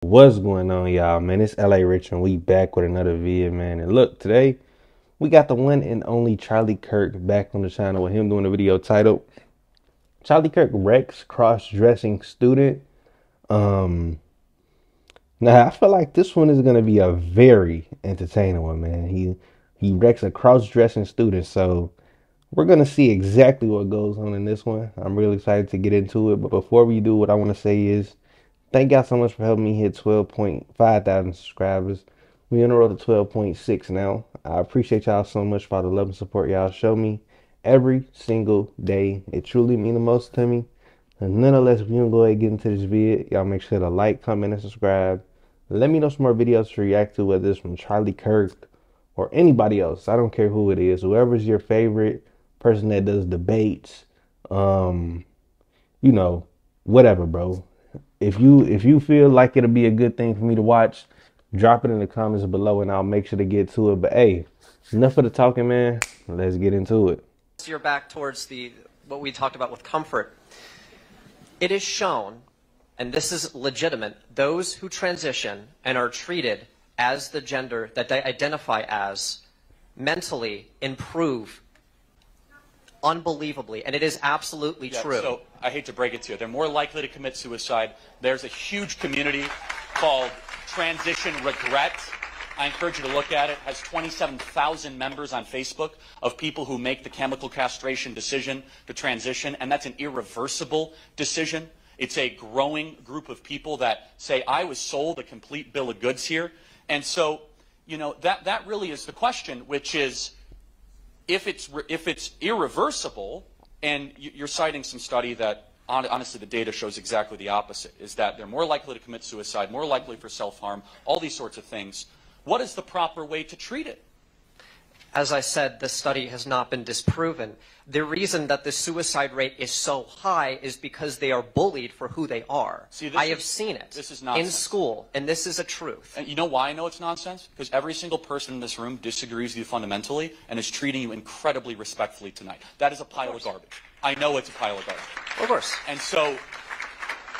What's going on, y'all, man? It's LA Rich and we back with another video, man. And look, today we got the one and only Charlie Kirk back on the channel with him doing a video titled Charlie Kirk wrecks cross-dressing student. Now I feel like this one is gonna be a very entertaining one, man. He wrecks a cross-dressing student, so we're gonna see exactly what goes on in this one. I'm really excited to get into it, but before we do, what I want to say is thank y'all so much for helping me hit 12.5 thousand subscribers. We on the road to 12.6 now. I appreciate y'all so much for all the love and support y'all show me every single day. It truly means the most to me. And nonetheless, if you don't go ahead and get into this video, y'all make sure to like, comment, and subscribe. Let me know some more videos to react to, whether it's from Charlie Kirk or anybody else. I don't care who it is. Whoever's your favorite person that does debates, you know, whatever, bro. If you feel like it'll be a good thing for me to watch, drop it in the comments below and I'll make sure to get to it. But hey, enough of the talking, man. Let's get into it. You're back towards what we talked about with comfort. It is shown, and this is legitimate, those who transition and are treated as the gender that they identify as mentally improve unbelievably, and it is absolutely true. So I hate to break it to you, they're more likely to commit suicide. There's a huge community called Transition Regret. I encourage you to look at it. It has 27,000 members on Facebook of people who make the chemical castration decision to transition, and that's an irreversible decision. It's a growing group of people that say, I was sold a complete bill of goods here. And so, you know, that really is the question, which is, if it's irreversible, and you're citing some study that honestly the data shows exactly the opposite, is that they're more likely to commit suicide, more likely for self-harm, all these sorts of things. What is the proper way to treat it? As I said, the study has not been disproven. The reason that the suicide rate is so high is because they are bullied for who they are. See, I have seen it this is nonsense. in school, and this is a truth. And you know why I know it's nonsense? Because every single person in this room disagrees with you fundamentally and is treating you incredibly respectfully tonight. That is a pile of garbage. I know it's a pile of garbage. Of course. And so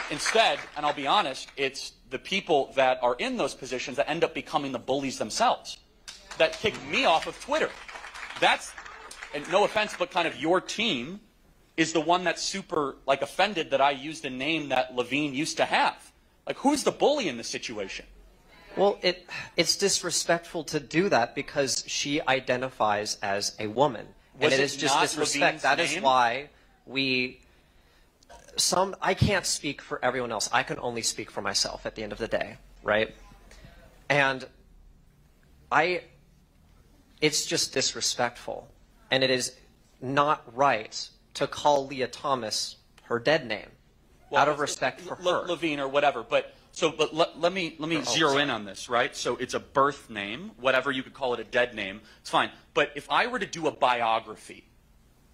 instead, and I'll be honest, it's the people that are in those positions that end up becoming the bullies themselves, that kicked me off of Twitter. That's, and no offense, but kind of your team is the one that's super, like, offended that I used a name that Levine used to have. Like, who's the bully in this situation? Well, it's disrespectful to do that because she identifies as a woman. And it is just disrespect. That is why I can't speak for everyone else. I can only speak for myself at the end of the day, right? And it's just disrespectful, and it is not right to call Leah Thomas her dead name, out of respect for her. Levine or whatever, but let me zero in on this, right? So it's a birth name, whatever, you could call it a dead name, it's fine. But if I were to do a biography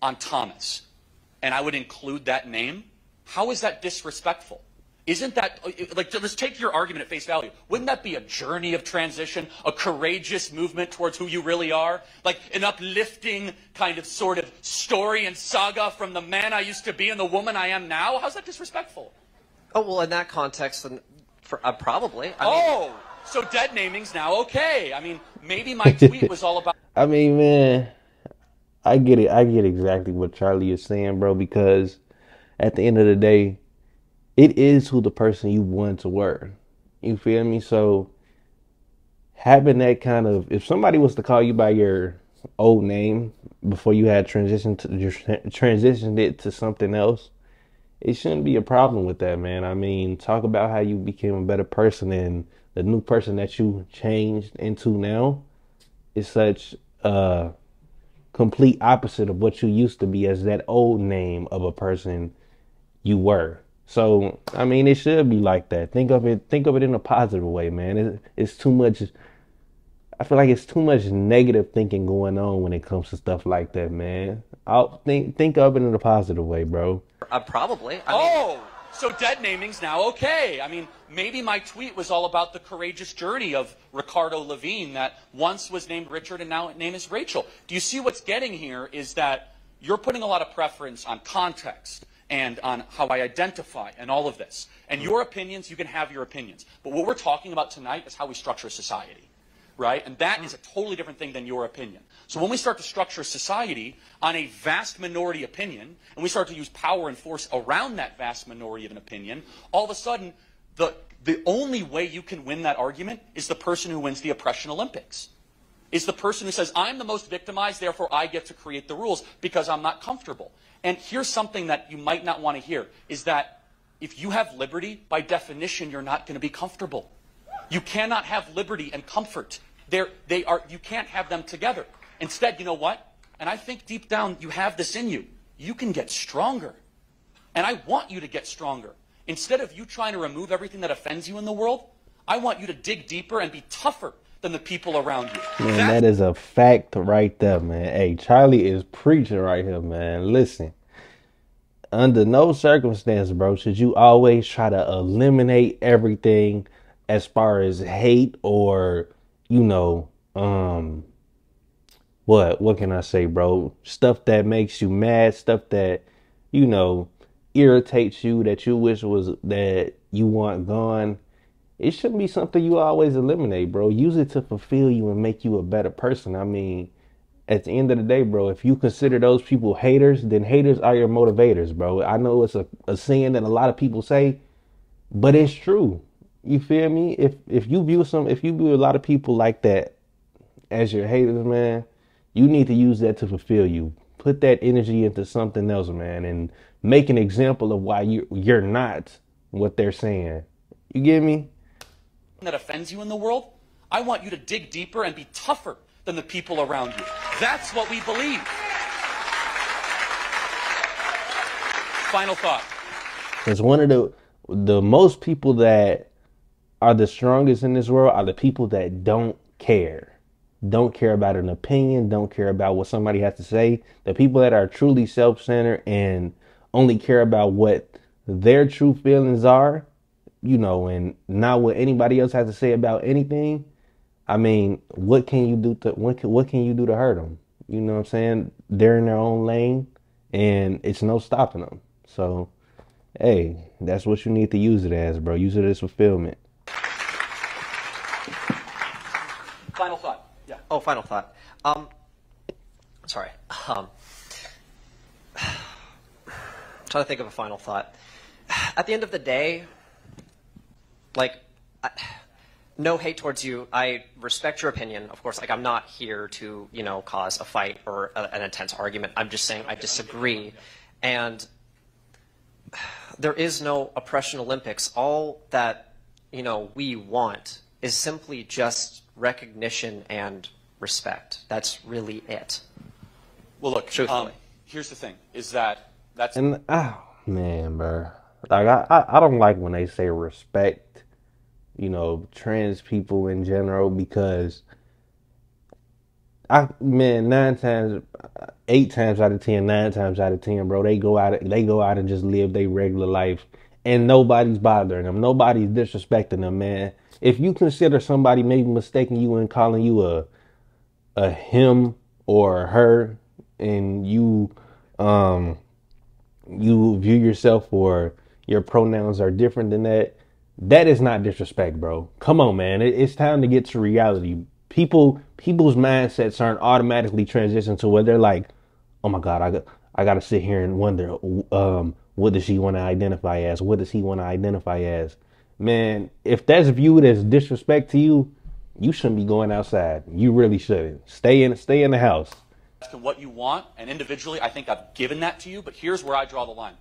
on Thomas, and I would include that name, how is that disrespectful? Isn't that, like, let's take your argument at face value. Wouldn't that be a journey of transition, a courageous movement towards who you really are? Like an uplifting kind of sort of story and saga from the man I used to be and the woman I am now? How's that disrespectful? Oh, well, in that context, then, probably. So dead naming's now okay. I mean, maybe my tweet was all about... I mean, man, I get it. I get exactly what Charlie is saying, bro, because at the end of the day, it is who the person you want to were. You feel me? So having that kind of, if somebody was to call you by your old name before you had transitioned it to something else, it shouldn't be a problem with that, man. I mean, talk about how you became a better person, and the new person that you changed into now is such a complete opposite of what you used to be as that old name of a person you were. So, I mean, it should be like that. Think of it in a positive way, man. It's too much. I feel like it's too much negative thinking going on when it comes to stuff like that, man. I'll think of it in a positive way, bro. Probably. So dead naming's now okay. I mean, maybe my tweet was all about the courageous journey of Ricardo Levine that once was named Richard and now name is Rachel. Do you see what's getting here is that you're putting a lot of preference on context and on how I identify and all of this. And your opinions, you can have your opinions. But what we're talking about tonight is how we structure society, right? And that is a totally different thing than your opinion. So when we start to structure society on a vast minority opinion, and we start to use power and force around that vast minority of an opinion, all of a sudden, the only way you can win that argument is the person who wins the oppression Olympics. Is the person who says, I'm the most victimized, therefore I get to create the rules because I'm not comfortable. And here's something that you might not want to hear, is that if you have liberty, by definition, you're not going to be comfortable. You cannot have liberty and comfort. You can't have them together. Instead, you know what? And I think deep down you have this in you. You can get stronger. And I want you to get stronger. Instead of you trying to remove everything that offends you in the world, I want you to dig deeper and be tougher than the people around you. Man, that is a fact right there, man. Hey, Charlie is preaching right here, man. Listen, under no circumstance, bro, should you always try to eliminate everything as far as hate or, you know, what can I say, bro? Stuff that makes you mad, stuff that, you know, irritates you, that you wish that you want gone. It shouldn't be something you always eliminate, bro. Use it to fulfill you and make you a better person. I mean, at the end of the day, bro, if you consider those people haters, then haters are your motivators, bro. I know it's a saying that a lot of people say, but it's true. You feel me? If you view a lot of people like that as your haters, man, you need to use that to fulfill you. Put that energy into something else, man, and make an example of why you're not what they're saying. You get me? That offends you in the world, I want you to dig deeper and be tougher than the people around you. That's what we believe. Final thought. Because one of the most people that are the strongest in this world are the people that don't care. Don't care about an opinion, don't care about what somebody has to say. The people that are truly self-centered and only care about what their true feelings are, you know, and not what anybody else has to say about anything. I mean, what can you do to hurt them? You know what I'm saying? They're in their own lane and it's no stopping them. So, hey, that's what you need to use it as, bro. Use it as fulfillment. Final thought. Yeah. Oh, final thought. Sorry. Trying to think of a final thought. At the end of the day, like, no hate towards you. I respect your opinion, of course. Like, I'm not here to, you know, cause a fight or an intense argument. I'm just saying I disagree. And there is no oppression Olympics. All that, you know, we want is simply just recognition and respect. That's really it. Well, look, truthfully. Here's the thing, is that that's... And, oh, man, bro. Like, I don't like when they say respect, you know, trans people in general, because man, 8 times out of 10, bro, they go out and just live their regular life and nobody's bothering them. Nobody's disrespecting them, man. If you consider somebody maybe mistaking you and calling you a him or a her, and you view yourself or your pronouns are different than that, that is not disrespect, bro. Come on, man. It's time to get to reality. People's mindsets aren't automatically transitioned to where they're like, oh my God, I got to sit here and wonder, what does she want to identify as? What does he want to identify as? Man, if that's viewed as disrespect to you, you shouldn't be going outside. You really shouldn't. Stay in the house. What you want, and individually, I think I've given that to you, but here's where I draw the line.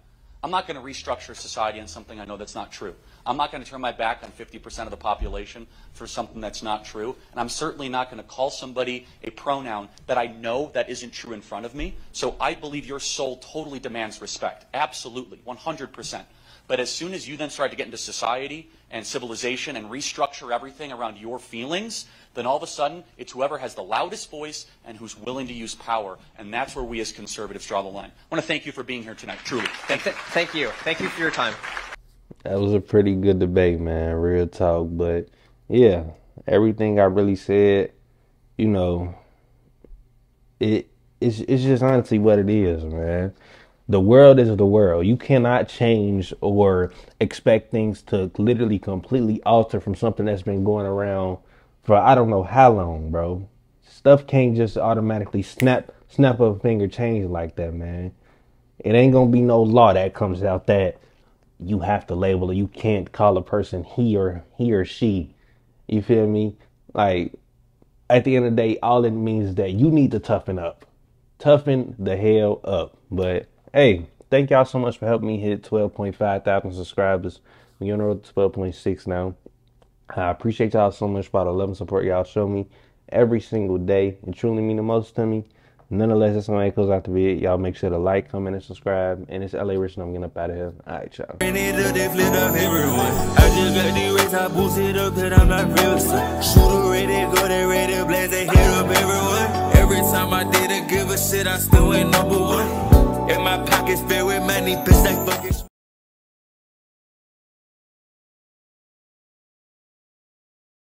I'm not going to restructure society on something I know that's not true. I'm not going to turn my back on 50% of the population for something that's not true, and I'm certainly not going to call somebody a pronoun that I know that isn't true in front of me. So I believe your soul totally demands respect. Absolutely, 100%. But as soon as you then start to get into society and civilization and restructure everything around your feelings, then all of a sudden, it's whoever has the loudest voice and who's willing to use power. And that's where we as conservatives draw the line. I want to thank you for being here tonight, truly. Thank you. Thank you. Thank you for your time. That was a pretty good debate, man. Real talk. But, yeah, everything I really said, you know, it's just honestly what it is, man. The world is the world. You cannot change or expect things to literally completely alter from something that's been going around for I don't know how long, bro. Stuff can't just automatically snap of a finger change like that, man. It ain't gonna be no law that comes out that you have to label or you can't call a person he or she. You feel me? Like at the end of the day, all it means is that you need to toughen up. Toughen the hell up. But hey, thank y'all so much for helping me hit 12.5 thousand subscribers. We're on the road to 12.6 now. I appreciate y'all so much for all the love and support y'all show me every single day. It truly mean the most to me. Nonetheless, that's gonna close out the video. Y'all make sure to like, comment, and subscribe. And it's LA Rich, and I'm getting up out of here. All right, y'all. I just got the race, I boost it up, that I'm not real. Shooter ready, go there, ready, blaze, they hit up everyone. Every time I did a give a shit, I still ain't number one. And my pockets filled with money, bitch, like fucking